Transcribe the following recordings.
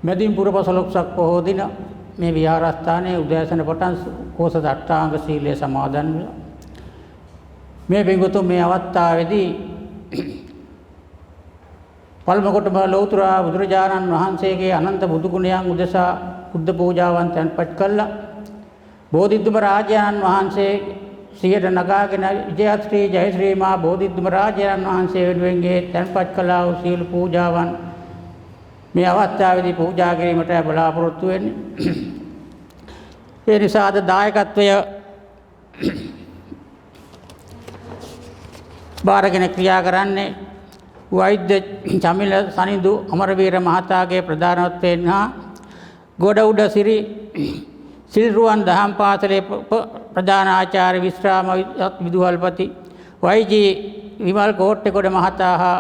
මැදින් පුර 15ක් පොහෝ දින මේ විහාරස්ථානයේ උදෑසන පටන් කෝස අට්ඨාංග සීලය සමාදන් වෙලා මේ බිඟුතුන් මේ අවස්ථාවේදී පළමුකොටම ලෞතර බුදුරජාණන් වහන්සේගේ අනන්ත බුදු ගුණයන් උදෙසා බුද්ධ පූජාවන් තැන්පත් කළා. බෝධිධම්ම රාජානන් වහන්සේ සියයට නගාගෙන විජයශ්‍රී ජයශ්‍රී මා බෝධිධම්ම රාජානන් වහන්සේ වෙනුවෙන්ගේ තැන්පත් කළා වූ සීල පූජාවන් මේ අවස්ථාවේදී පූජා කිරීමට බලාපොරොත්තු වෙන්නේ. ඒ නිසා අද දායකත්වය බාරගෙන ක්‍රියා කරන්නේ වෛද්‍ය චමිල සනිදු අමරවීර මහතාගේ ප්‍රධානත්වයෙන් හා ගොඩඋඩ සිරි සිල්රුවන් දහම් පාසලේ ප්‍රධාන ආචාර්ය විශ්‍රාම විදුහල්පති වෛජී විමල් කෝට්ටේගොඩ මහතා හා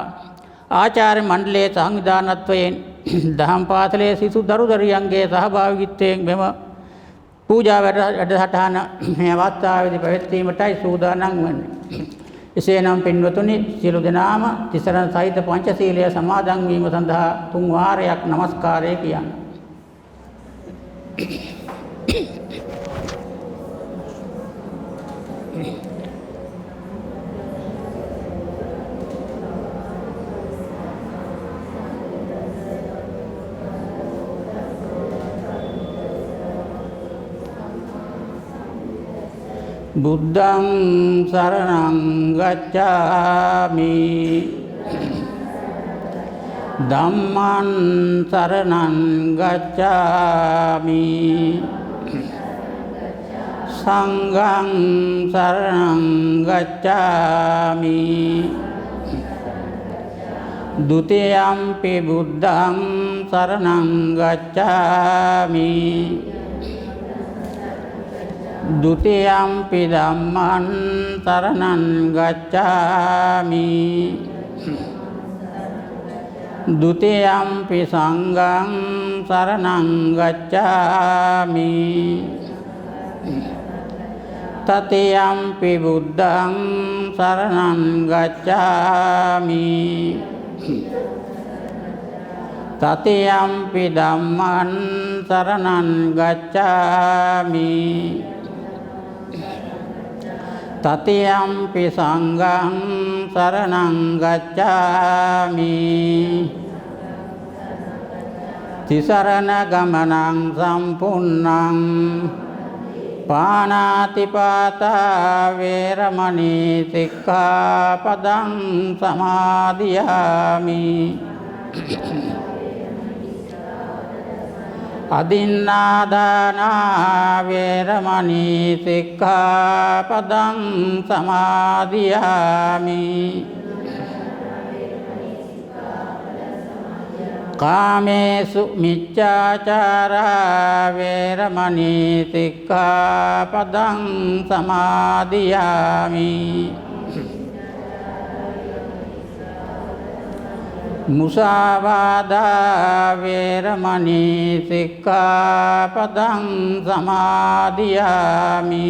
ආචාර්ය මණ්ඩලයේ සංවිධානත්වයෙන් දහම් පාසලේ සිසු දරු දරියන්ගේ සහභාගීත්වයෙන් මෙම පූජා වැඩසටහන මේ අවස්ථාවේදී පැවැත්වීමටයි සූදානම් වන්නේ. එසේනම් පින්වතුනි සියලු දෙනාම තිසරණ සහිත පංචශීලය සමාදන් වීම සඳහා තුන් වාරයක් নমස්කාරය කියන්න. බුද්ධං සරණං ගච්ඡාමි ධම්මං සරණං ගච්ඡාමි සංඝං සරණං ගච්ඡාමි ဒုတိယံ පි බුද්ධං සරණං ගච්ඡාමි ဒုတိယံ පි ධම්මං සරණං ගච්ඡාමි ဒုတိယံ පි සංඝං සරණං ගච්ඡාමි တတိယံ පි බුද්ධං සරණං ගච්ඡාමි တတိယံ පි ධම්මං සරණං ගච්ඡාමි တတိယံ පි සංඝං සරණං ගච්ඡාමි တိสรณගමනං සම්පුන්නං පානාති පාතා වේරමණී සික්ඛාපදං සමාදියාමි අදින්නාදානා වේරමණී සික්ඛාපදං සමාදියාමි කාමේසු මිච්ඡාචාරා වේරමණී සික්ඛාපදං සමාදියාමි මුසාවාදා වේරමණී සික්ඛාපදං සමාදියාමි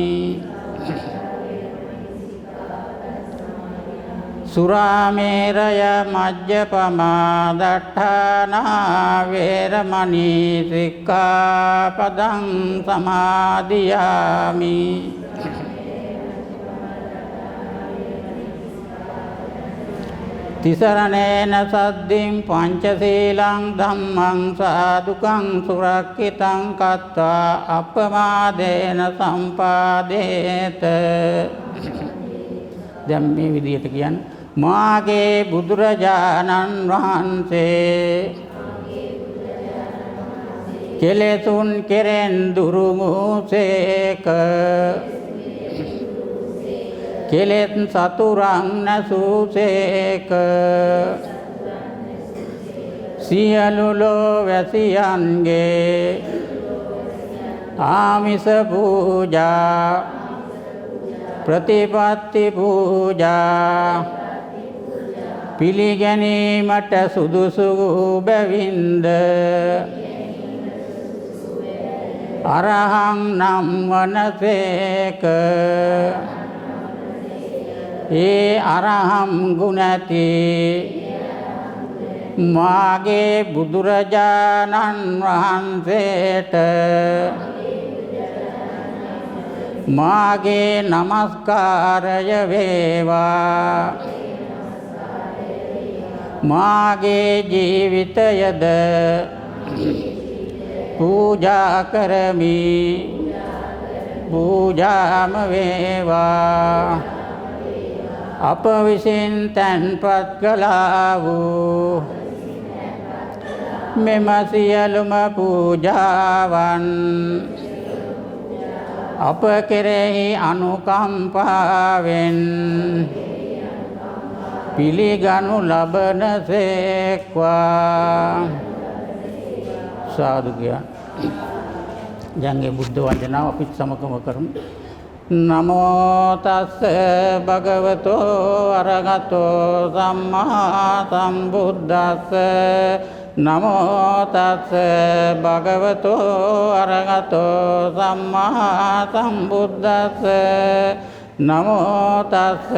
සුරාමේරය මජ්ජපමා දට්ඨානා වේරමණී සික්ඛාපදං සමාදියාමි තිසරණේන සද්දින් පංචශීලං ධම්මං සාදුකං සුරක්ඛිතං කତ୍වා අපමාදේන සම්පාදේත. දැන් මේ විදිහට කියන්නේ මාගේ බුදුරජාණන් වහන්සේ කෙලෙසුන් කෙරෙන් දුරු වූසේක කෙලෙත් සතුරන් නැසූසේක සියලු ලෝවැසියන්ගේ ආමිස පූජා ප්‍රතිපත්ති පූජා පිළිගැනීමට සුදුසු බැවින්ද අරහං නම් වනසේක. ඒ අරහම් ගුණති මාගේ බුදුරජාණන් වහන්සේට මාගේ නමස්කාරය වේවා. මාගේ ජීවිතයද පූජා කරමි. පූජාම වේවා. අප විසින් තැන්පත් කළා වූ මෙම සියලුම පූජාවන් අප කෙරෙහි අනුකම්පාවෙන් පිළිගනු ලබන සේක්වා. සාදු කියා. ජංගේ බුද්ධ වන්දනාව අපිත් සමගම කරමු. නමෝ තස්ස භගවතෝ අරහතෝ සම්මා සම්බුද්දස්ස. නමෝ තස්ස භගවතෝ අරහතෝ සම්මා සම්බුද්දස්ස. නමෝ තස්ස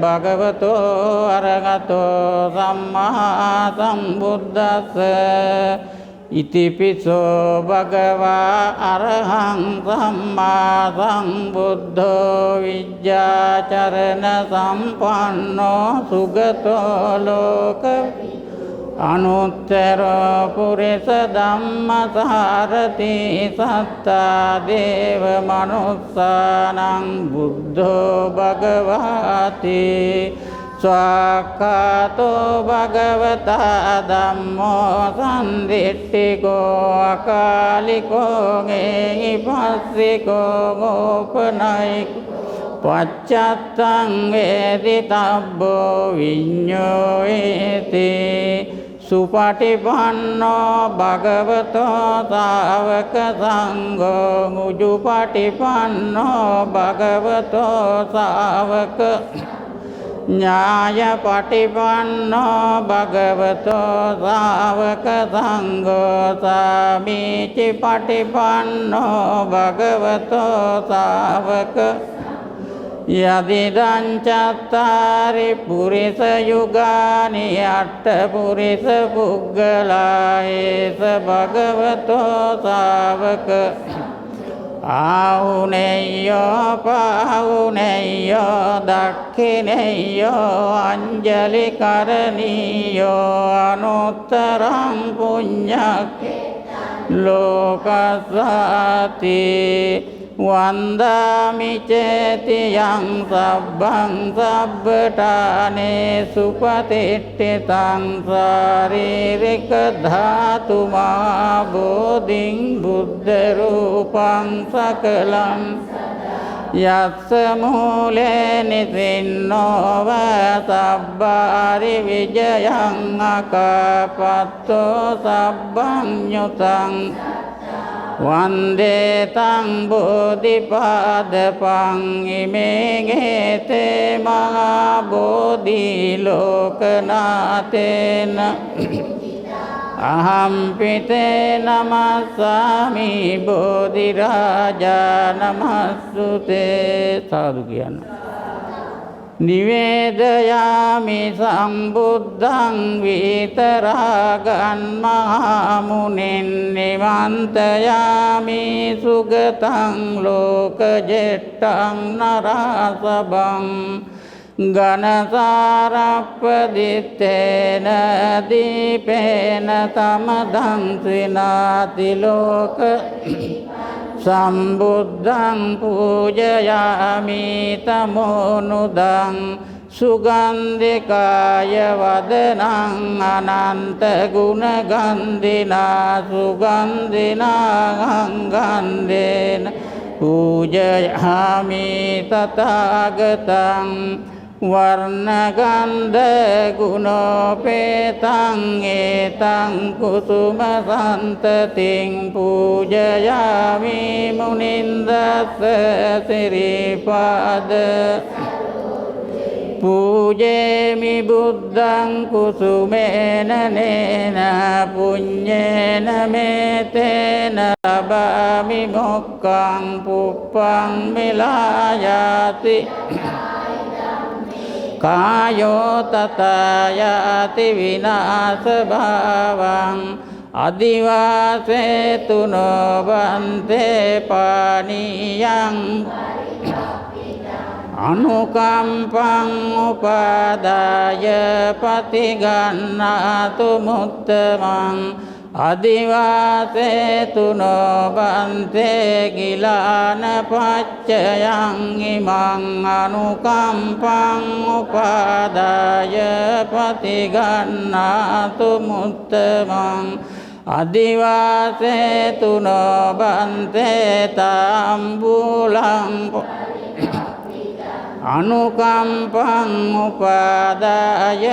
භගවතෝ අරහතෝ සම්මා සම්බුද්දස්ස. ඉතිපිසෝ භගවා අරහං සම්මා සම්බුද්ධෝ විජ්ජාචරණ සම්පන්නෝ සුගතෝ ලෝක අනුත්තර පුරිස ධම්මසාරති සත්තා දේව මනුස්සානං බුද්ධෝ භගවාති. ස්වාක්ඛාතෝ භගවතා ධම්මෝ සම්දිට්ඨිකෝ අකාලිකෝ ඊපස්සිකෝ ගෝපනයිකෝ පච්චත්තං වේදිතබ්බෝ විඤ්ඤෝයති. සුපටිපන්නෝ භගවතෝ ශාවක සංඝෝ උජුපටිපන්නෝ භගවතෝ ශාවක ඥායපටිපන්නෝ භගවතෝ ශාවක සංඝෝ සාමීචි පටිපන්නෝ භගවතෝ ශාවක. යදිදං චත්තාරි පුරිස යුගානි අට්ඨ පුරිස පුග්ගලා ඒස භගවතෝ ශාවක. ආහුනේයෝ පාහුනේයෝ දක්ඛිනේයෝ අංජලි කරණීයෝ අනුත්තරං පුඤ්ඤක් ලෝකස්සාති. වන්දාමි චේතියං සබ්බං සබ්බඨානේ සුපතිට්ඨිතං ශාරීරික ධාතුමා බෝධින් බුද්ධ රූපං සකලං යස්ස මූලේ නිසින්නෝව සබ්බාරි විජයං අකාපත්තෝ සබ්බං යුතං වන්දේ තං බෝධිපාදපං ඉමේගේතේ මහා බෝධි ලෝකනාතේන අහම්පිතේ නමස්සාමි බෝධි රාජා නමස්සුතේ. සාදු කියන්න. නිවේදයාමි සම්බුද්ධං විතරාගන් මහා මුනින් නිවන්තයාමි සුගතං ලෝකජෙට්ටං නරාසබං ඝනසාරප්පදිත්තේන දීපේන තමදං ත්‍රිනාති ලෝක සම්බුද්ධං පූජයාමි තමෝනුදං සුගන්ධිකාය වදනං අනන්ත ගුණ ගන්ධිනා සුගන්ධිනා ගන්ධේන පූජයාමි තථාගතං වර්ණගන්ධ ගුණෝපේතං ඒතං කුසුම සන්තතින් පූජයාමි මුනින්දස්ස සිරිපාද. පූජේමි බුද්ධං කුසුමේන නේන පුඤ්ඤේන මේතේන ලබාමි මොක්ඛං පුප්පං මිලායාති. කායෝ තතයාති විනාශ භාවං අදිවාසේතු නොබන්තේ පානීයං අනුකම්පං උපාදාය පතිගන්නාතු මුත්තමං අදිවාසේතු නොබන්තේ ගිලාන පච්චයං ඉමං අනුකම්පං උපාදාය පතිගන්නාතු මුත්තමං අදිවාසේතු නොබන්තේ තාම්බුලං අනුකම්පං උපාදාය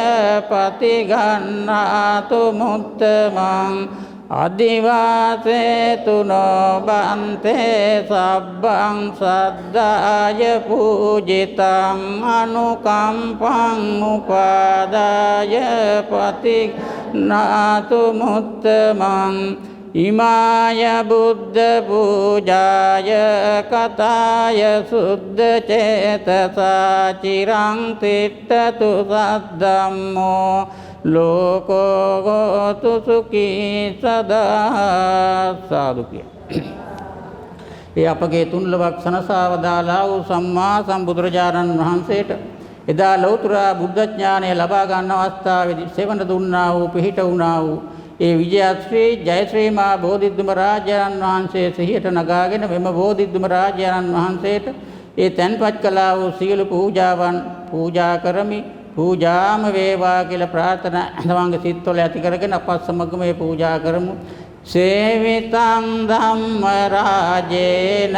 පතිගන්නාතු මුත්තමං අදිවාසේතු නොබන්තේ සබ්බං සද්දාය පූජිතං අනුකම්පං උපාදාය පතිගන්නාතු මුත්තමං ඉමාය බුද්ධ පූජාය කතාය සුද්ධ චේතසා චිරං තිට්ඨතු සද්ධම්මෝ ලෝකෝ ගෝතු සුඛී සදා සාදු කිය. ඒ අපගේ තුන්ලවක් සනසවදාලා වූ සම්මා සම්බුදුරජාණන් වහන්සේට එදා ලෞතර බුද්ධ ඥානය ලබා ගන්න අවස්ථාවේදී සෙවණ දුන්නා වූ පිහිට වුණා වූ ඒ විජයශ්‍රී ජයශ්‍රී මා බෝධිද්දුම රාජානන් වහන්සේ සිහියට නගාගෙන මෙම බෝධිද්දුම රාජානන් වහන්සේට ඒ තැන්පත් කළා වූ සියලු පූජාවන් පූජා කරමි. පූජාම වේවා කියලා ප්‍රාර්ථනා තමන්ගේ සිත්වල ඇති කරගෙන අපත් සමග මේ පූජා කරමු. සේවිතං ධම්ම රාජේන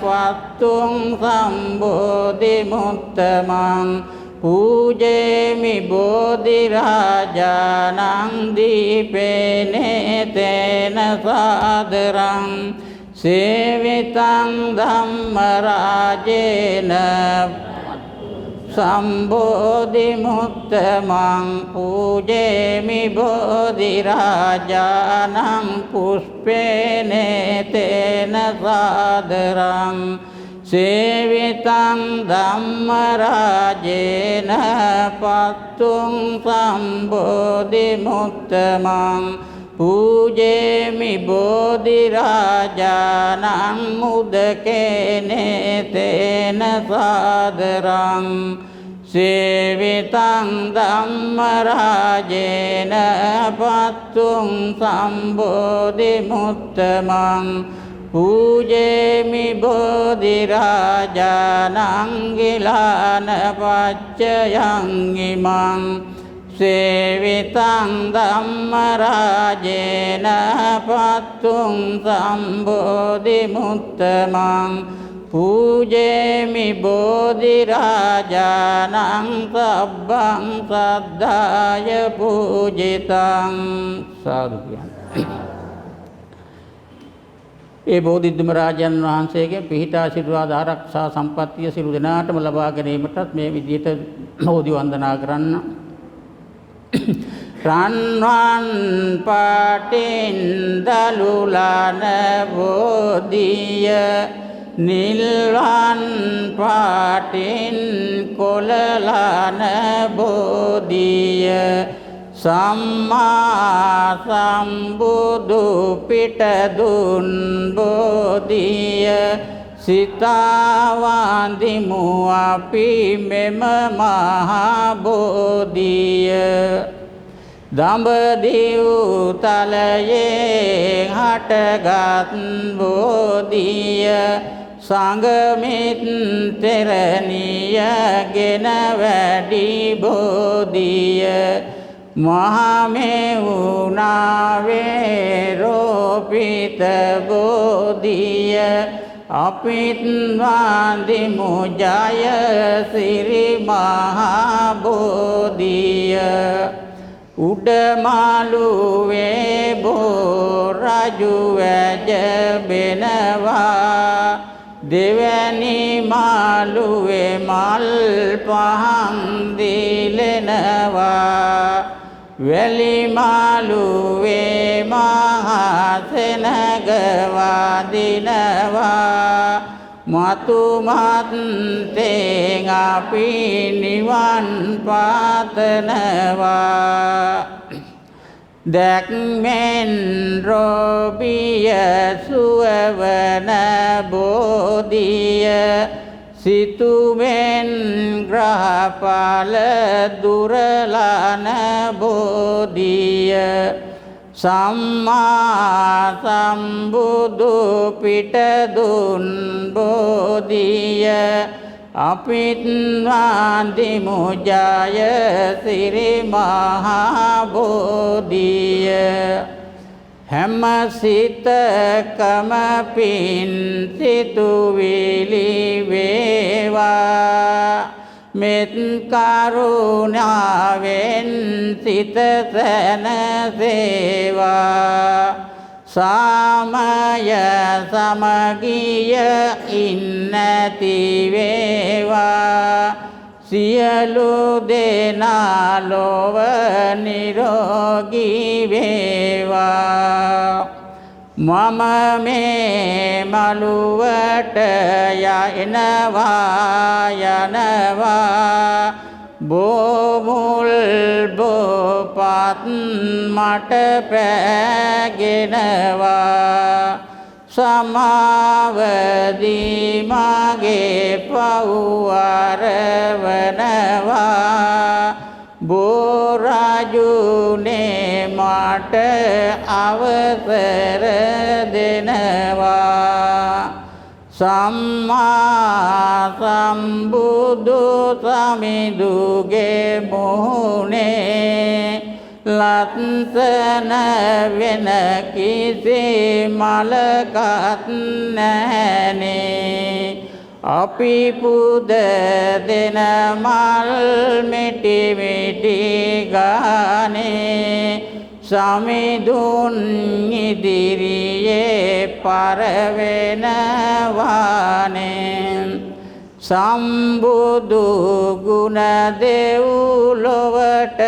පත්තුං සම්බෝධි මුත්තමං පූජේමි බෝධි රාජානං දීපේනේ තේන සාදරං සේවිතං ධම්ම රාජේන සම්බෝධි මුත්තමං පූජේමි බෝධි රාජානං පුෂ්පේනේ තේන සාදරං සේවිතං ධම්ම රාජේන පත්තුං සම්බෝධි මුත්තමං පූජේමි බෝධි රාජානං උදකේනේ තේන සාදරං සේවිතං ධම්ම රාජේන පත්තුං සම්බෝධි මුත්තමං පූජේමි බෝධි රාජානං ගිලාන පච්චයං ඉමං සේවිතං ධම්ම රාජේන පත්තුං සම්බෝධි මුත්තමං පූජේමි බෝධි රාජානං සබ්බං සද්ධාය පූජිතං සාදු කියන්න. ඒ බෝධිද්දුම රාජන් වහන්සේගේ පිහිට ආශිර්වාද ආරක්ෂා සම්පත්තිය සියලු දෙනාටම ලබා ගැනීමටත් මේ විදිහට බෝධි වන්දනා කරන්න. රන්වන් පාටින් දලුලාන බෝධිය නිල්වන් පාටින් කොළලාන බෝධිය සම්මා සම්බුදු පිට දුන් බෝධිය සිතාවන්දිමු අපි මෙම මහා බෝධිය දඹදිව් තලයේ හටගත් බෝධිය සංගමිත් තෙරණියගෙන වැඩි බෝධිය මහමෙවුනාවේ රෝපිත බෝධිය අපිත් වන්දිමු ජය සිරි මහා බෝධිය උඩමාළුවේ බෝ රජු වැජබෙනවා දෙවැනි මාළුවේ මල් පහන් දිලෙනවා වැලි මාළුවේ මහා සෙනග වදිනවා මතු මත්තෙන් අපි නිවන් පාතනවා දැක්මෙන් රෝබිය සුවවන බෝධිය සිතුමෙන් ග්‍රහපාල දුරලන බෝධිය සම්මා සම්බුදු පිට දුන් බෝධිය අපිත් වන්දිමු ජය සිරි මහා බෝධිය හැම සිතකම පින් සිතුවිලි වේවා මෙත් කරුණාවෙන් සිත සැනසේවා සාමය සමගිය ඉන්නති වේවා සියලු දෙනා ලොව නිරෝගී වේවා මම මේ මළුවට යනවා බෝමුල් බෝපත් මට පැගෙනවා සමාවදී මගේ පව්වරවනවා බෝරජුනේ මට අවසර දෙනවා සම්මා සම්බුදු සමිඳුගේ මුහුණේ ලස්සන වෙන කිසි මලකත් නැහනේ අපි පුද දෙන මල් මිටි මිටි ගානේ සමිඳුන් ඉදිරියේ පරවෙනවානේ සම්බුදු ගුණ දෙව්ලොවට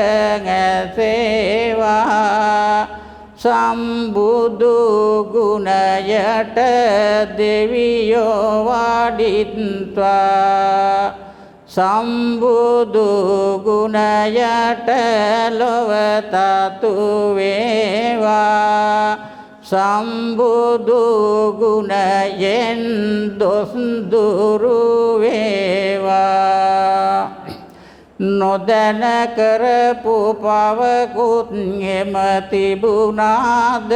ඇසේවා සම්බුදු ගුණයට දෙවියෝ වඩිත්වා සම්බුදු ගුණයට ලොව තතු වේවා සම්බුදු ගුණයෙන් දොස් දුරු වේවා නොදැන කරපු පවකුත් එම තිබුණාද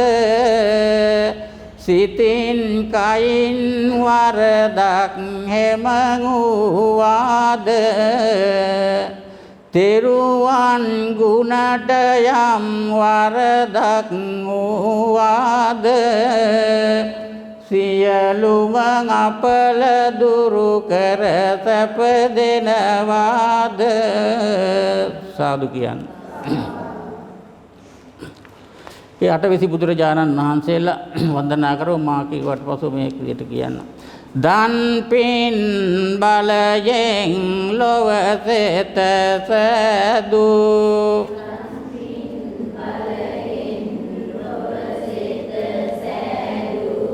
සිතින් කයින් වරදක් හෙම වූවාද තෙරුවන් ගුණට යම් වරදක් වූවාද සියලුම අපල දුරු කර සැප දෙනවාද සාදු කියන්න ඒ අටවිසි බුදුරජාණන් වහන්සේලා වන්දනා කරව මා කීවට පසු මේ විදිහට කියන්න දන් පින් බලයෙන් ලොව සෙත සදු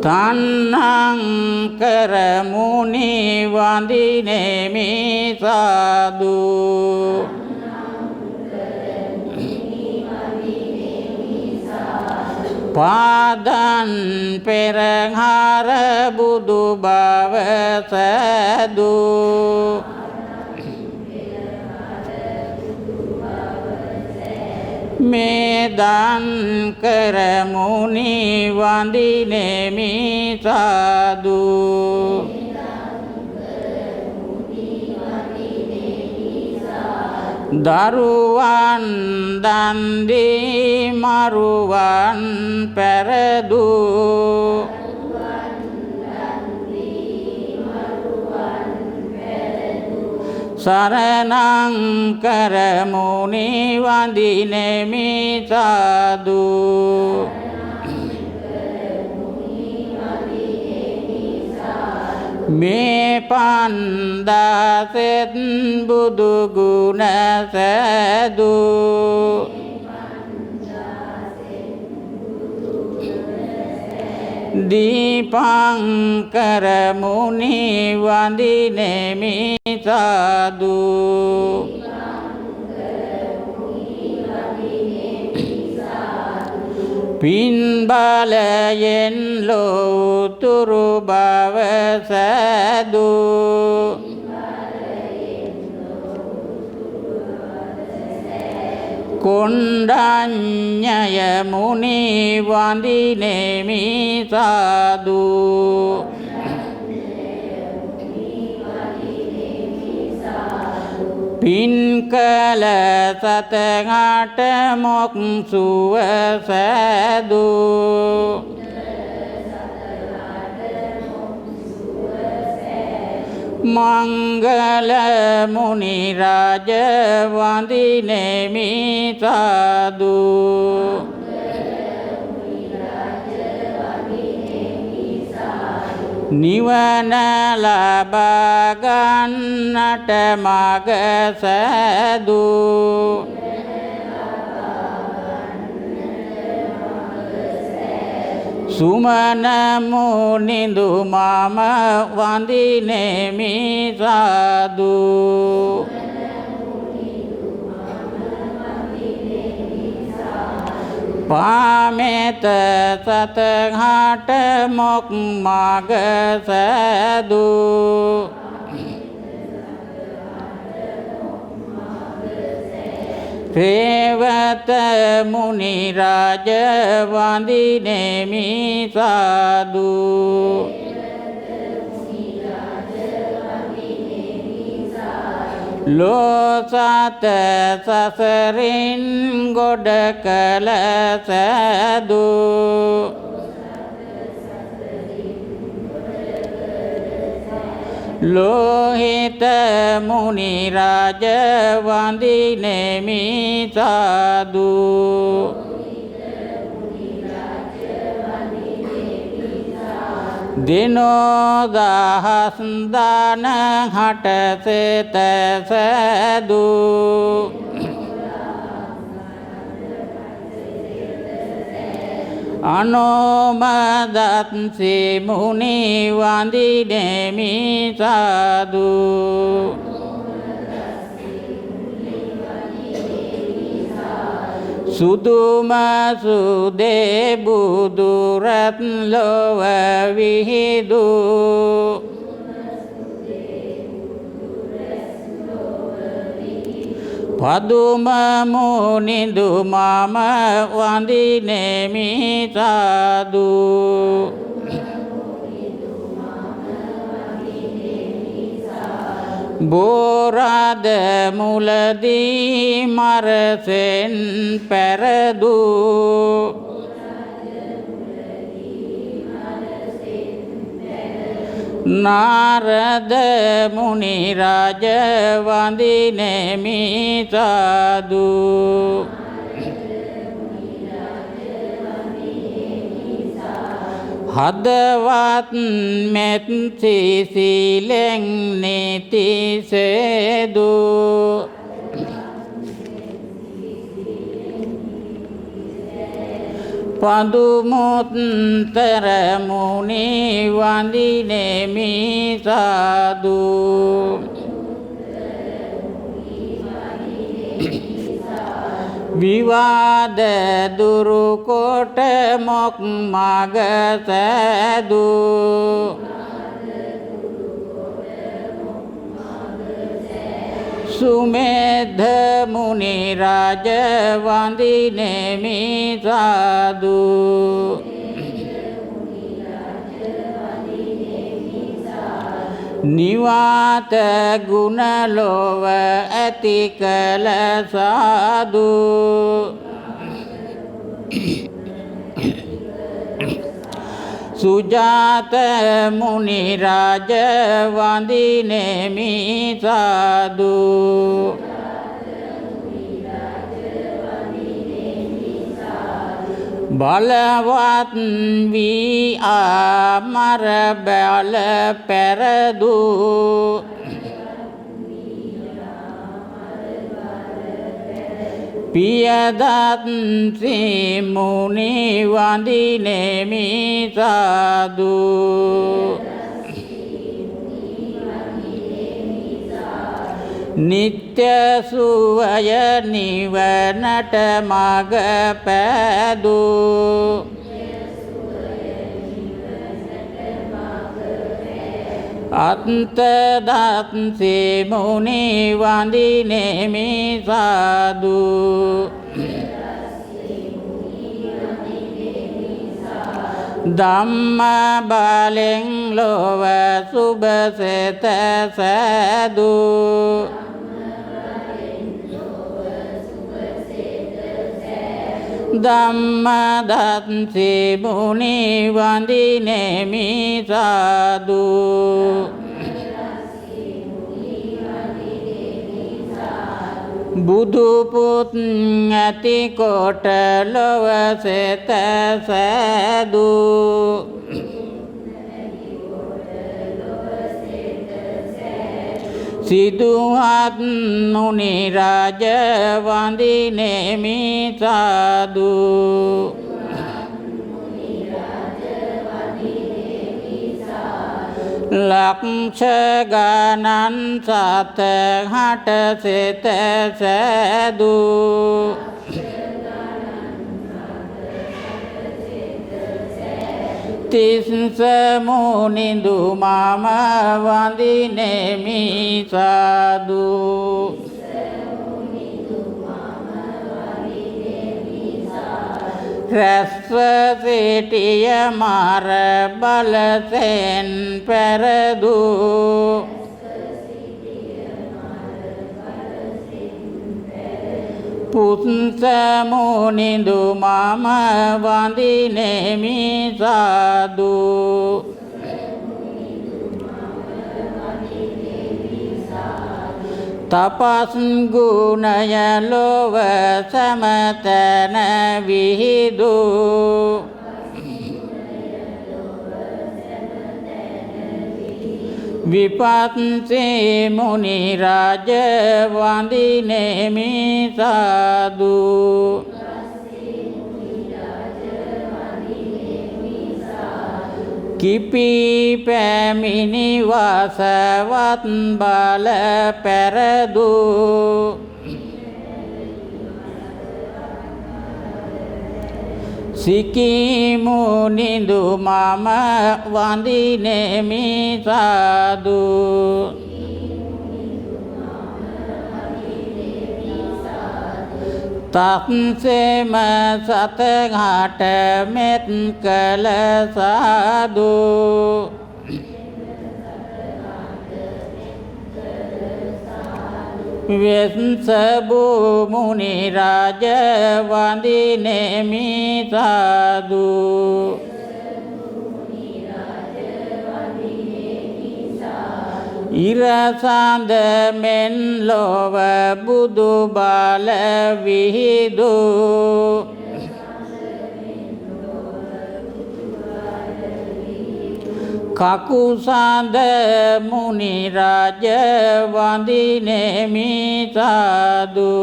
තන්නං කරමුනි වඳිනෙමි සාදු පාදන් පෙරහර බුදු බව සදු මේ දන් කරමුනි වඳිනෙමි සාදු දරුවන් දන් දී මරුවන් පෙරදු සරණං කරමුනි වඳිනෙමි සාදු මේ පන්දාසෙත් බුදු ගුණ සැදු දීපංකර මුනි වඳිනෙමි සාදු පින් බලයෙන් ලෝතුරු බව සෑදු කොණ්ඩඤ්ඤය මුනි වඳිනෙමි සාදු පින් කළ සතගට මොක් සුව සෑදු මංගල මුනි රාජ වඳිනෙමි සාදු නිවන ලබා ගන්නට මග සෑදු සුමන මුනිඳු මම වඳිනෙමි සාදු පාමෙත සතහට මොක් මග සෑදු රේවත මුනි රාජ වඳිනෙමි සාදු ලෝසත සසරින් ගොඩ කළ සෑදු ලෝහිත මුනි රාජ වඳිනෙමි සාදු දිනෝ දහස් දාන හට සෙත සෑදු අනෝමදත් සිමුනි වඳිනෙමි සාදු සුදුම සුදේ බුදුරත් ලොව විහිදු පදුම මුනිඳු මම වඳිනෙමි සාදු බෝරද මුලදී මරසෙන් පැරදු නාරද මුනි රාජ වඳිනෙමි සාදු හදවත් මෙත් සිසිලෙන් නීති සේදු පදුමුත්තර මුනි වඳිනෙමි සාදු විවාද දුරු කොට මොක් මග සෑදු සුමේධ මුනි රාජ වඳිනෙමි සාදු නිවාත ගුණ ලොව ඇති කළ සාදු සුජාත මුනි රාජ වඳිනෙමි සාදු බලවත් වී අමර බල පෙරදු පියදත් සිමුනි වඳිනෙමි සාදු නිත්‍ය සුවය නිවනට මඟ පෑදූ අත්තදත් සිමුනි වඳිනෙමි සාදු ධම්ම බලෙන් ලොව සුභ සෙත සෑදු ධම්ම දත් සිමුනි වඳිනෙමි සාදු බුදු පුත් ඇති කොට ලොව සෙත සෑදු සිදුහත් මුනි රාජ වඳිනෙමි සාදු ලක්ෂ ගණන් සත හට සෙත සෑදු තිස්ස මුනිඳු මම වඳිනෙමි සාදු රැස්ව සිටිය මාර බලසෙන් පෙරදූ පුත්ස මුනිඳු මම වඳිනෙමි සාදු තපස් ගුණය ලොව සමතන විහිදු විපත්සේ මුනි රාජ වඳිනෙමි සාදු කිපි පැමිණි වාසවත් බල පෙරදු සිකි මුනිඳු මම වඳිනෙමි සාදු තත්සෙම සතඝාට මෙත් කළ සාදු වෙස්සබු මුනි රාජ වඳිනෙමි සාදු ඉරසඳ මෙන් ලොව බුදු බල විහිදු කකුසඳ මුනි රාජ වඳිනෙමි සාදු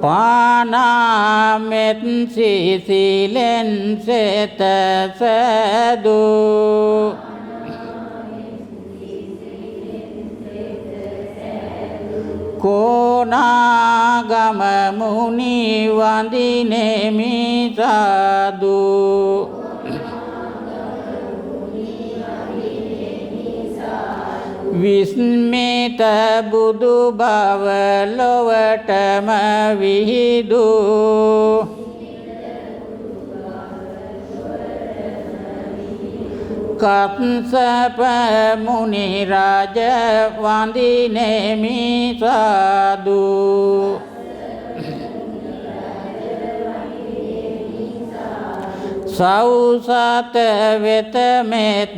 පානාමෙත් සිසිලෙන් සෙත සෑදු කොනාගම මුනි වඳිනෙමි සාදු විස්මිත බුදු බව ලොවටම විහිදු කස්සප මුනි රාජ වඳිනෙමි සාදු සෞසත වෙත මෙත්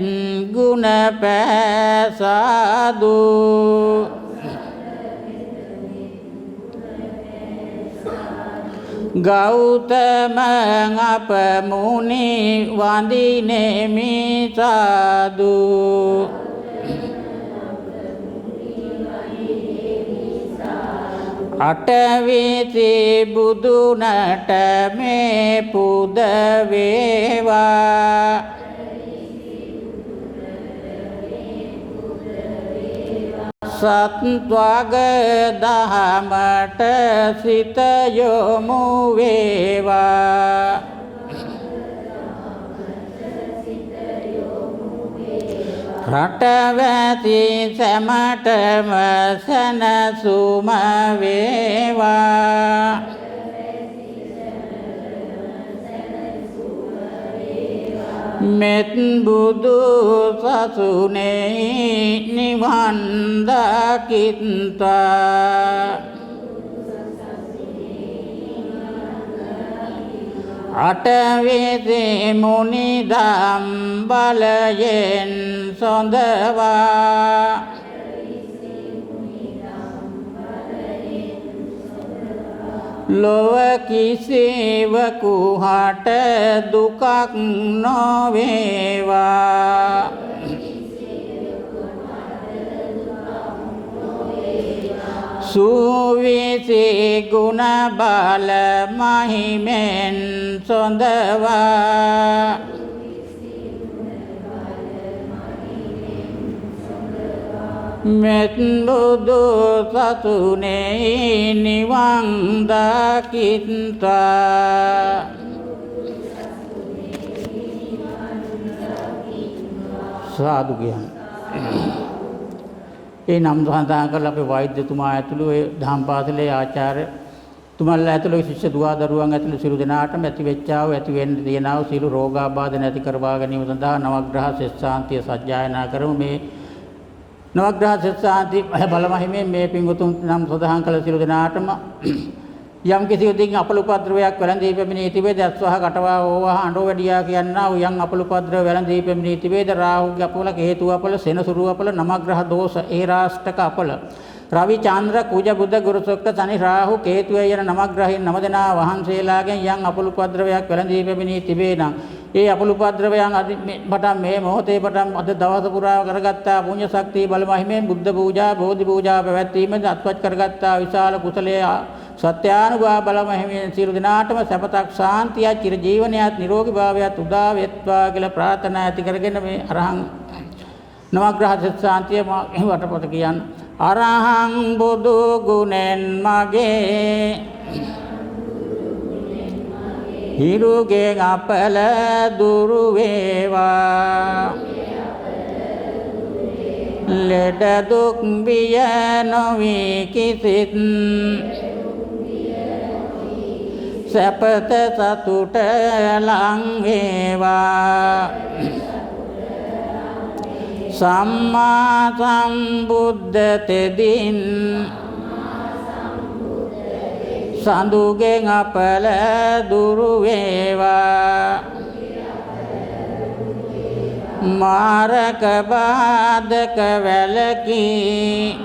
ගුණ පැසාදු ගෞතම අප මුනි වඳිනෙමි සාදු අටවිසි බුදුනට මේ පුද වේවා සත්වග දහමට සිත යොමු වේවා රටවැසි සැමටම සැනසුම වේවා මෙත් බුදු සසුනේ නිවන් දකිත්වා අටවිසි මුනි දම් බලයෙන් සොඳවා ලොව කිසිවකු හට දුකක් නොවේවා සුවිසි ගුණ බල මහිමෙන් සොඳවා මෙත් බුදු සසුනේ නිවන් දකිත්වා සාදු කියන ඒ නම් සඳහන් කරලා අපේ වෛද්‍යතුමා ඇතුළු ඒ දහම් පාසලේ ආචාර්ය තුමන්ලා ඇතුළු ශිෂ්‍ය දුවා දරුවන් ඇතුළු සියලු දෙනාටම ඇති වෙච්චාව ඇති වෙන්න තියෙනව සියලු රෝගාබාධ නැති කරවා ගැනීම සඳහා නවග්‍රහ සෙස්සාන්තිය සජ්ජායනා කරමු මේ නවග්‍රහ සෙස්සාන්ති බලමහිමේ මේ පින්වතුන් නම් සඳහන් කළ සියලු දෙනාටම යම් කිසි විදිහකින් අපල උපද්‍රවයක් වැළඳී පැමිණී තිබේද අස්වහ කටවා ඕවා අඬෝ වැඩියා කියනවා යම් අපල උපද්‍රව වැළඳී පැමිණී තිබේද රාහුගේ අපල හේතු අපල සෙනසුරු අපල නවග්‍රහ දෝෂ ඒ රාෂ්ටක අපල රවි චන්ද්‍ර කුජ බුධ ගුරු සුක්ත සනි රාහු කේතු යන නවග්‍රහයන් නම දෙනා වහන්සේලාගෙන් යම් අපල උපද්‍රවයක් වැළඳී පැමිණී තිබේ නම් ඒ අපල උපද්‍රවයන් පටන් මේ මොහොතේ පටන් අද දවස පුරා කරගත්තා පුණ්‍ය ශක්තිය බලමහිමෙන් බුද්ධ පූජා බෝධි පූජා පැවැත්වීමෙන් අත්පත් කරගත්තා විශාල කුසලයේ සත්‍යානුභව බලමහිමෙන් සියලු දෙනාටම සපතක් ශාන්තිය චිර ජීවනයත් නිරෝගී භාවයත් උදා වෙත්වා කියලා ප්‍රාර්ථනා ඇති කරගෙන මේ අරහං නවග්‍රහ සත්‍යාන්තිය වටපොත කියන්න අරහං බුදු ගුණෙන් මගේ හිරුගෙන් අපල දුරු වේවා ලෙඩ දුක් බිය නොවී කිසිත් සැපත සතුට ලං වේවා සම්මා සම්බුද්ධ තෙදින් සඳුගෙන් අපල දුරු වේවා මාරක බාධක වැළකී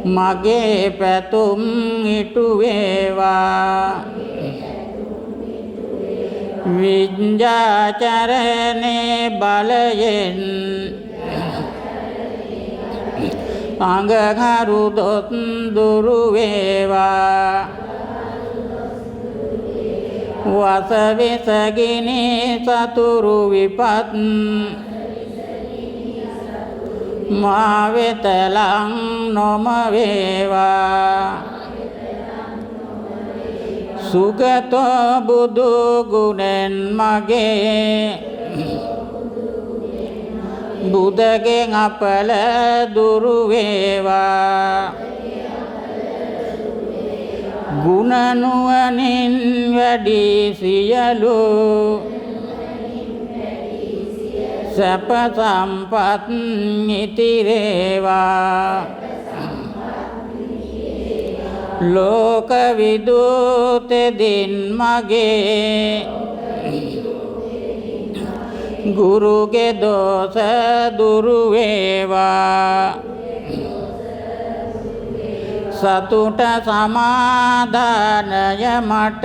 මගේ පැතුම් ඉටු වේවා විඤ්ඤාචරණේ බලයෙන් අංගහරු දොත් දුරු වේවා වසවිසගිනි සතුරු විපත් මා වෙත ලං නොම වේවා සුගතෝ බුදු ගුණෙන් මගේ බුදගෙන් අපල දුරු වේවා ගුණ නුවණින් වැඩි සියලු සැප සම්පත් ඉතිරේවා ලෝක විදුත දින් මගේ ගුරුගේ දෝෂ දුරු වේවා සතුට සමාදානය මට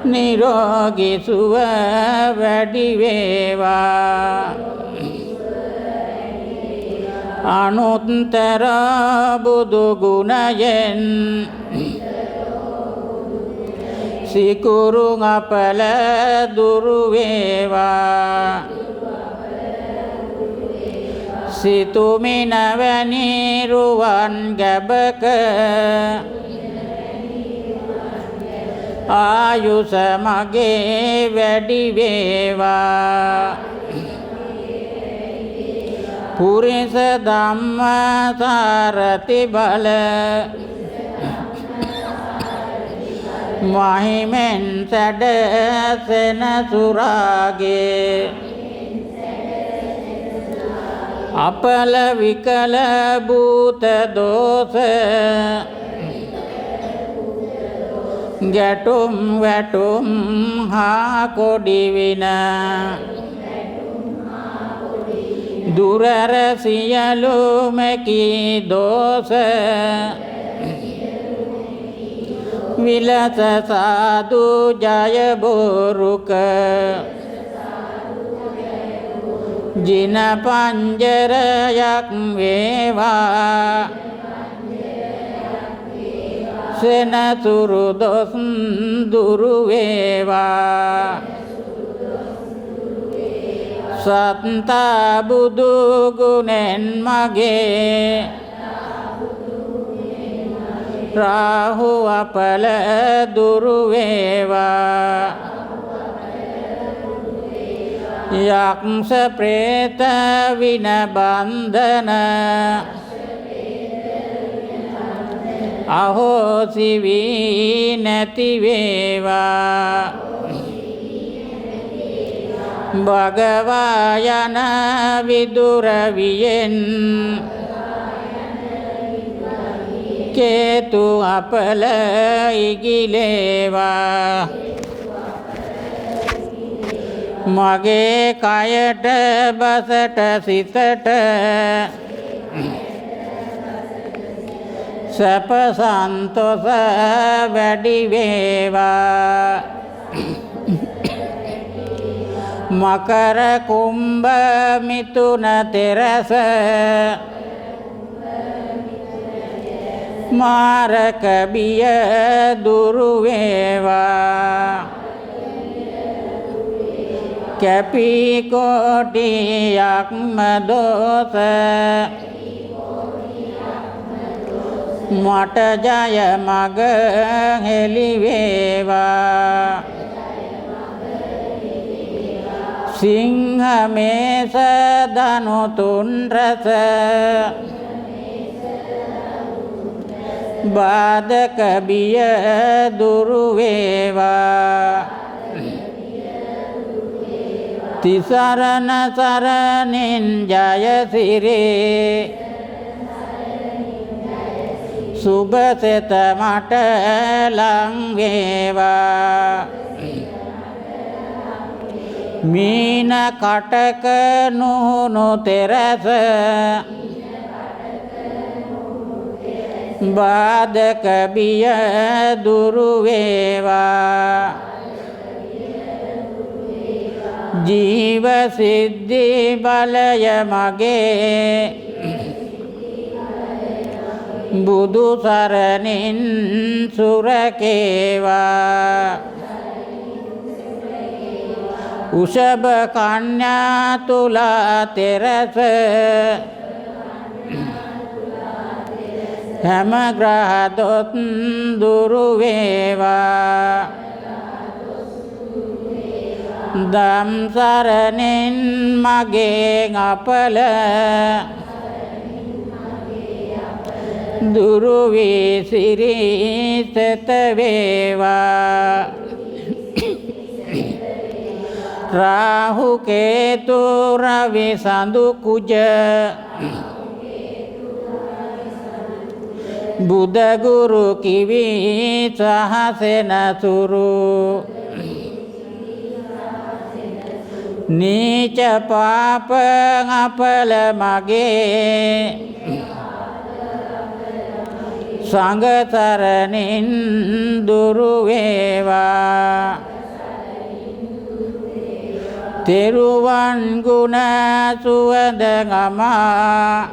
නිරෝගී සුව වැඩි වේවා අනුත්තර බුදු ගුණයෙන් සිකුරු අපල දුරු වේවා සිතුමින වැනි රුවන් ගැබක ආයුෂ මගේ වැඩි වේවා පුරිස ධම්ම සාරති බල මහිමෙන් සැඩ සෙනසුරාගේ අපල විකල භූත දෝෂ ගැටුම් වැටුම් හා කොඩි වින දුරර සියලු මෙකී දෝෂ විලස සාදු ජය බෝරුක ජින පංජරයක් වේවා සෙනසුරු දොස් දුරු වේවා සත්තා බුදු ගුණෙන් මගේ රාහු අපල දුරු වේවා යක්ෂ ප්‍රේත වින බන්ධන අහෝසි වී නැති වේවා භගවා යන විදුර වියෙන් කේතු අපල ඉගිලේවා මගේ කයට බසට සිතට සැප සන්තෝෂ වැඩි වේවා මකර කුම්භ මිථුන තෙරස මාරක බිය දුරු වේවා කැපී කොටියක්ම දෝෂ මට ජය මග හෙළි වේවා සිංහ මේස ධනු තුන් රස බාධක බිය දුරු වේවා තිසරණ සරණින් ජයසිරි සුභසෙත මට ලං වේවා මීන කටක නුහුණු තෙරස බාධක බිය දුරු වේවා ජීව සිද්ධි බලය මගේ බුදු සරණින් සුරකේවා උෂභ කන්‍යා තුලා තෙරස හැම ග්‍රහ දොස් දුරු වේවා දම් සරණින් මගේ අපල දුරු වී සිරි සෙත වේවා රාහු කේතු රවි සඳු කුජ බුද ගුරු කිවි සහසෙන සුරු නීච පාප අපල මගේ සංඝ සරණින් දුරු වේවා තෙරුවන් ගුණ සුවඳ ගමා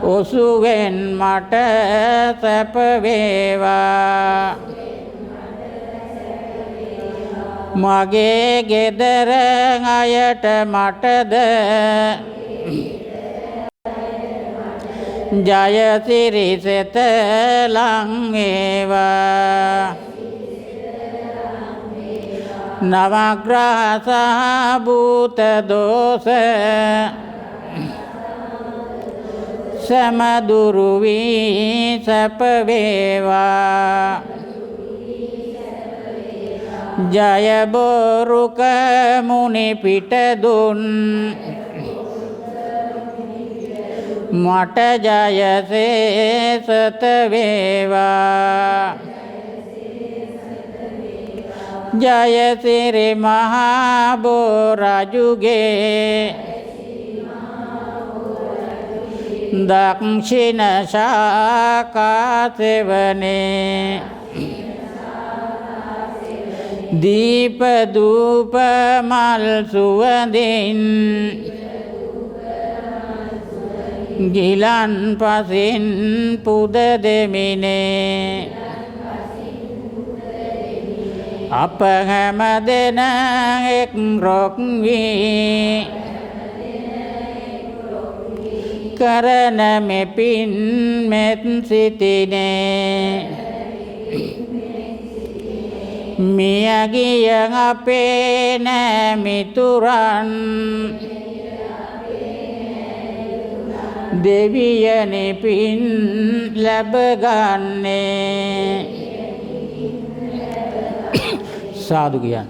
ඔසුවෙන් මට සැප වේවා මගේ ගෙදර අයට මටද ජයසිරි සෙත ලං වේවා නවග්‍රහ සහ භූත දෝෂ සෑම දුරු වී සැප වේවා ජය බෝරුක මුනි පිට දුන් මට ජයසේ සත වේවා ජයසිරි මහා බෝ රජුගේ දක්ෂිණ ශාඛා සෙවනේ දීප ධූප මල් සුවඳින් ගිලන් පසින් පුද දෙමිනේ අප හැම දෙන එක් රොක් වී කරන මෙපින් මෙත් සිතිනේ මියගිය අපේ නෑමිතුරන් දෙවියනි පින් ලැබගන්නේ සාදු කියන්න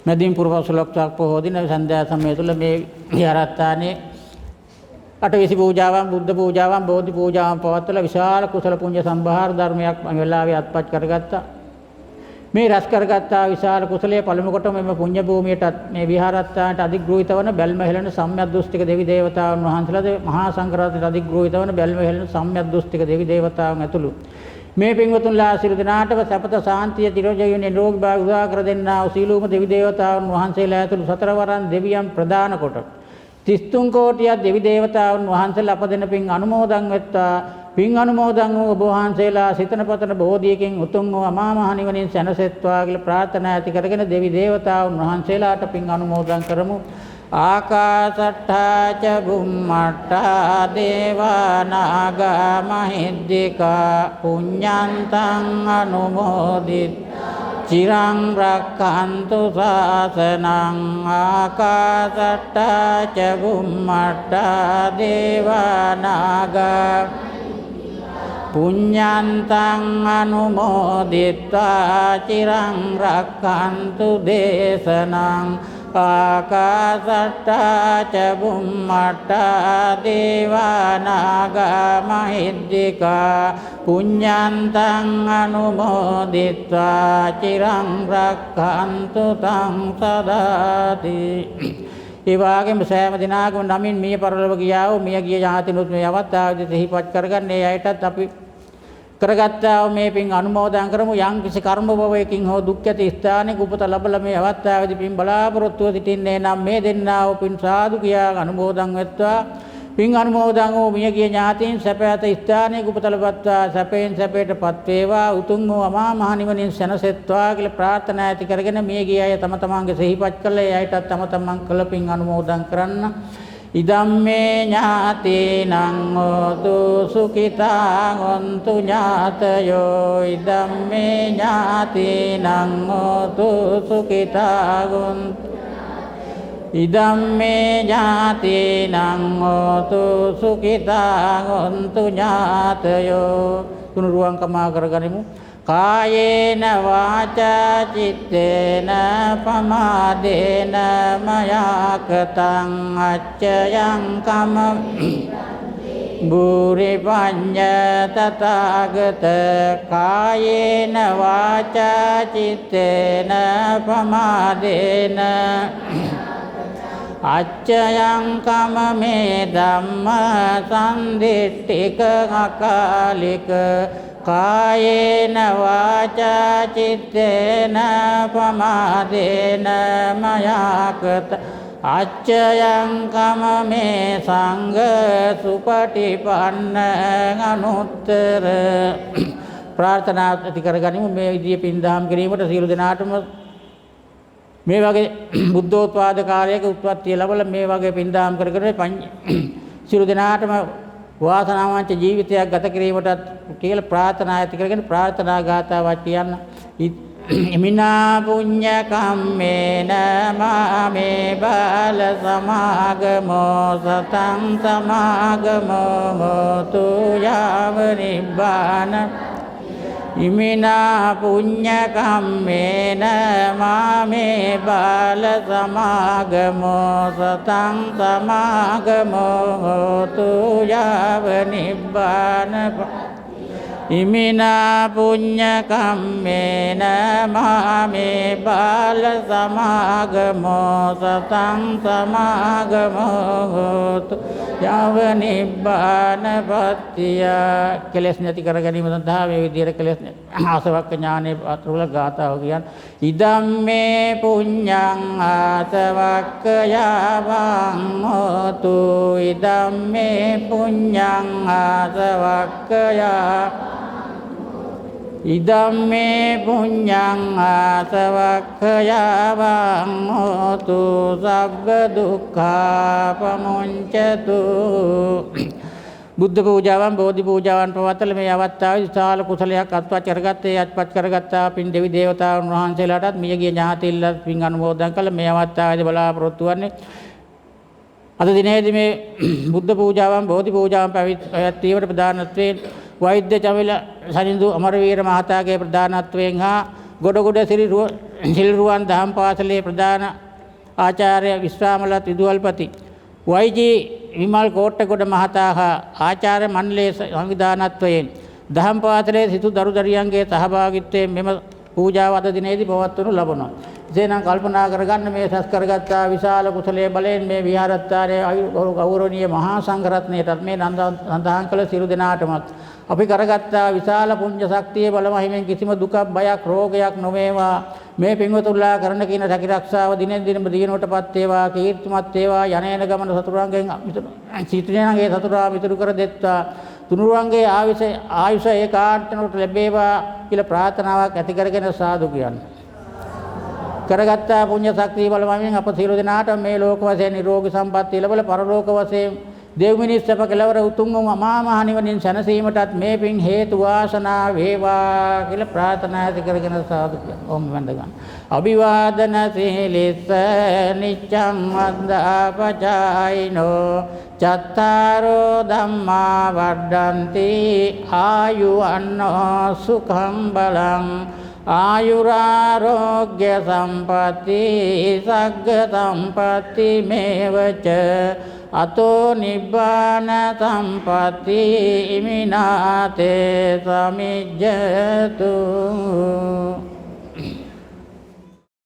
මැදින් පුරපසලක්ෂක් පොහෝ දින සන්ධ්‍යා සමය තුළ මේ විහාරස්ථානයේ අටවිසි පූජාවන් බුද්ධ පූජාවන් බෝධි පූජාවන් පවත්වලා විශාල කුසල පුණ්‍ය සම්භාර ධර්මයක් මේ වෙලාවේ අත්පත් කරගත්තා. මේ රැස් කරගත්තා විශාල කුසලයේ පළමු කොට මෙම පුණ්‍ය භූමියටත් මේ විහාරස්ථානට අධිග්‍රහිත වන බැල්ම හෙළන සම්‍යක් දෘෂ්ටික දෙවි දේවතාවුන් වහන්සේලාද මහා සංඝරත්නයට අධිග්‍රහිත වන බැල්ම හෙළන සම්‍යක් දෘෂ්ටික දෙවි දේවතාවුන් ඇතුළු මේ පින්වතුන්ලා සියලු දෙනාටම සපත සාන්තිය තිරෝජය නිරෝගී භාවය උදා කර දෙන්නා වූ සීලූම දෙවි දේවතාවුන් වහන්සේලා ඇතුළු සතරවරන් දෙවියන් ප්‍රදාන කොට 33 කෝටියක් දෙවි දේවතාවුන් වහන්සේලා අප දෙන පින් අනුමෝදන් වෙත්වා පින් අනුමෝදන් වූ ඔබ වහන්සේලා සිතන පතන බෝධියකින් උතුම් වූ අමා මහ නිවනින් සැනසෙත්වා කියලා ප්‍රාර්ථනා ඇති කරගෙන දෙවි දේවතාවුන් වහන්සේලාට පින් අනුමෝදන් කරමු ආකාසට්ඨා ච බුම්මට්ඨා දේවා නාග මහිද්దికා පුඤ්ඤන්තං අනුමෝදිත චිරං රක්ඛන්තු ශාසනං ආකාසට්ඨා ච බුම්මට්ඨා දේවා නාග පුඤ්ඤන්තං අනුමෝදිත්වා චිරං රක්ඛන්තු දේශනං ආකාසට්ඨා ච බුම්මට්ඨා දේවා නාග මහිද්దికා පුඤ්ඤන්තං අනුමෝදිත්වා චිරං රක්ඛන්තු තං සදාති. ඒ වගේම සෑම දිනකම නමින් මිය පරලොව ගියා වූ මිය ගිය ඥාතිනුත් මේ අවස්ථාවේදී සිහිපත් කරගන්න ඒ අයටත් අපි කරගත්තා වූ මේ පින් අනුමෝදන් කරමු. යම් කිසි කර්ම භවයකින් හෝ දුක් ඇති ස්ථානයක උපත ලැබලා මේ අවස්ථාවේදී පින් බලාපොරොත්තුව සිටින්නේ නම් මේ දෙන්නා වූ පින් සාදු කියා අනුමෝදන් වෙත්වා. පින් අනුමෝදන් වූ මිය ගිය ඥාතීන් සැප ඇත ස්ථානයක උපත ලබත්වා සැපෙන් සැපයටපත් වේවා උතුම් වූ අමා මහ නිවනින් සැනසෙත්වා කියලා ප්‍රාර්ථනා ඇති කරගෙන මිය ගිය අය තම තමන්ගේ සිහිපත් කළා. ඒ අයටත් තම තමන් කළ පින් අනුමෝදන් කරන්න. ඉදම්මේ ඥාතීනං හෝතු සුඛිතා හොන්තු ඥාතයෝ ඉදම්මේ ඥාතීනං හෝතු සුඛිතා හොන්තු ඉදම්මේ ඥාතීනං හෝතු සුඛිතා හොන්තු ඥාතයෝ. තුනුරුවන් කමා කරගනිමු. කායේන වාචා චිත්තේන පමාදේන මයා කතං අච්චයං කම බුරි පඤ්ඤ තථාගත කායේන වාචා චිත්තේන පමාදේන අච්චයං කම මේ ධම්ම සම්දිට්ඨික අකාලික කායේන වාචා චිත්තේන පමාදේන මයා කත අච්චයං කමමේ සංඝ සුපටිපන්න අනුත්තර ප්‍රාර්ථනා ඇති කරගනිමු. මේ විදිහේ පින්දහම් කිරීමට සියලු දෙනාටම මේ වගේ බුද්ධෝත්පාද කාලයක උත්පත්තිය ලැබලා මේ වගේ පින්දහම් කරගෙන සියලු දෙනාටම වාසනාවන්ත ජීවිතයක් ගත කිරීමටත් කියලා ප්‍රාර්ථනා ඇති කරගෙන ප්‍රාර්ථනා ගාථාවක් කියන්න. ඉමිනා පුඤ්ඤ කම්මේන මාමේ බාල සමාගමෝ සතං සමාගමෝ හෝතු යාව නිබ්බාන. ඉමිනා පුඤ්ඤ කම්මේන මාමේ බාල සමාගමෝ සතං සමාගමෝ හෝතු යාව නිබ්බාන. ඉමිනා පුඤ්ඤ කම්මේන මාමේ බාල සමාගමෝ සතං සමාගමෝ හෝතු යාව නිබ්බාන පත්තිය. කෙලෙස් නැති කර ගැනීම සඳහා මේ විදිහට කෙලෙස් ආසවක්ඛ ඥානෙ අතුරුල ගාථාව කියන්නේ ඉදම්මේ පුඤ්ඤං ආසවක්ඛ යාවං හෝතු. ඉදම්මේ පුඤ්ඤං ආසවක්ඛ යා ඉදම්මේ පුඤ්ඤං ආසවක්ඛයාවං හෝතු සබ්බ දුක්ඛා පමුඤ්චතු. බුද්ධ පූජාවන් බෝධි පූජාවන් පවත්වල මේ අවස්ථාවේ විශාල කුසලයක් අත්පත් කරගත්තේ අත්පත් කරගත්තා පින් දෙවි දේවතාවුන් වහන්සේලාටත් මියගිය ඥාතීන්ලත් පින් අනුමෝදන් කළ මේ අවස්ථාවේදී බලාපොරොත්තු වන්නේ අද දිනේදී මේ බුද්ධ පූජාවන් බෝධි පූජාවන් පැවැත්වීමට ප්‍රධානත්වයෙන් වෛද්‍ය චමිල සනිඳු අමරවීර මහතාගේ ප්‍රධානත්වයෙන් හා ගොඩගොඩ සිල්රුවන් දහම් පාසලේ ප්‍රධාන ආචාර්ය විශ්‍රාමලත් විදුහල්පති වෛජී විමල් කෝට්ටගොඩ මහතා හා ආචාර්ය මණ්ඩලයේ සංවිධානත්වයෙන් දහම් පාසලේ සිසු දරු දරියන්ගේ සහභාගීත්වයෙන් මෙම පූජාව අද දිනේදී පවත්වනු ලබනවා. එසේනම් කල්පනා කරගන්න මේ සස් කරගත්තා විශාල කුසලයේ බලයෙන් මේ විහාරස්ථානයේ ගෞරවනීය මහා සංඝරත්නයටත් මේ සඳහන් කළ සියලු දෙනාටමත් අපි කරගත්තා විශාල පුණ්‍ය ශක්තිය බලමහිමෙන් කිසිම දුකක් බයක් රෝගයක් නොවේවා. මේ පින්වතුන්ලා කරන කින රැකිරක්ෂාව දිනෙන් දිනම දිනුවටපත් වේවා. කීර්තිමත් වේවා. යනේන ගමන සතුරුන්ගෙන් සිටිනගේ සතුරා මිතුරු කර දෙත්තා. තුනුරුවන්ගේ ආයුෂ ඒකාන්තනට ලැබේවා කියලා ප්‍රාර්ථනාවක් ඇති කරගෙන සාදු කියන්නේ. කරගත්තා පුණ්‍ය ශක්තිය බලමහිමෙන් අප සියලු දෙනාට මේ ලෝක වශයෙන් නිරෝගී සම්පන්නිය ලැබල පරලෝක වශයෙන් දෙව් මිනිස් සැප කෙලවර උතුම් වූ අමා මහ නිවනින් සැනසීමටත් මේ පින් හේතු වාසනා වේවා කියලා ප්‍රාර්ථනා ඇති කරගෙන සාදු කියනවා. ඕම් වන්ද ගන්න. අභිවාදන සීලිස්ස නිච්ඡං වන්දාපචායිනෝ චත්තාරෝ ධම්මා වඩ්ඩන්ති ආයුවන්නෝ සුඛං බලං ආයුරාරෝග්‍ය සම්පatti සග්ග සම්පatti මේවච අතෝ නිබ්බාන සම්පatti ඉමිනාතේ සමිජ්ජතු.